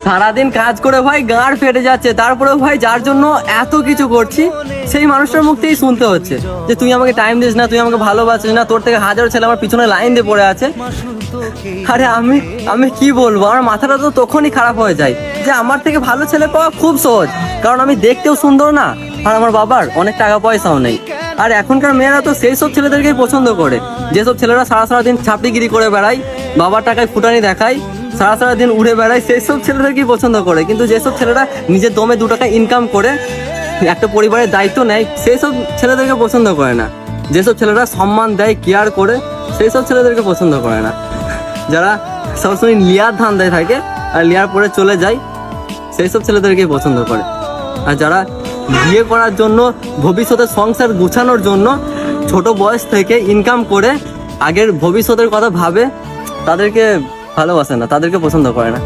সারাদিন কাজ করে ভাই গাঁড় ফেটে যাচ্ছে, তারপরে ভাই যার জন্য এত কিছু করছি সেই মানুষটার মুখ থেকেই শুনতে হচ্ছে যে তুই আমাকে টাইম দিস না, তুই আমাকে ভালোবাসিস না, তোর থেকে হাজারো ছেলে আমার পিছনে লাইন দিয়ে পড়ে আছে। আরে আমি কি বলবো, আমার মাথাটা তো তখনই খারাপ হয়ে যায় যে আমার থেকে ভালো ছেলে পাওয়া খুব সহজ, কারণ আমি দেখতেও সুন্দর না আর আমার বাবার অনেক টাকা পয়সাও নেই। আর এখনকার মেয়েরা তো সেই সব ছেলেদেরকেই পছন্দ করে, যেসব ছেলেরা সারাদিন ছাপড়িগিরি করে বেড়ায়, বাবার টাকায় ফুটানি দেখায়, সারাদিন উড়ে বেড়ায়, সেই সব ছেলেদেরকেই পছন্দ করে। কিন্তু যেসব ছেলেরা নিজের দমে 2 টাকা ইনকাম করে একটা পরিবারের দায়িত্ব নেয়, সেই সব ছেলেদেরকে পছন্দ করে না। যেসব ছেলেরা সম্মান দেয়, কেয়ার করে, সেই সব ছেলেদেরকে পছন্দ করে না। যারা সবসময় লিয়ার ধান্দায় থাকে আর লিয়ার পরে চলে যায়, সেই সব ছেলেদেরকেই পছন্দ করে। আর যারা বিয়ে করার জন্য, ভবিষ্যতে সংসার গুছানোর জন্য ছোট বয়স থেকে ইনকাম করে আগের ভবিষ্যতের কথা ভাবে, তাদেরকে ভালোবাসে না, তাদেরকে পছন্দ করে না।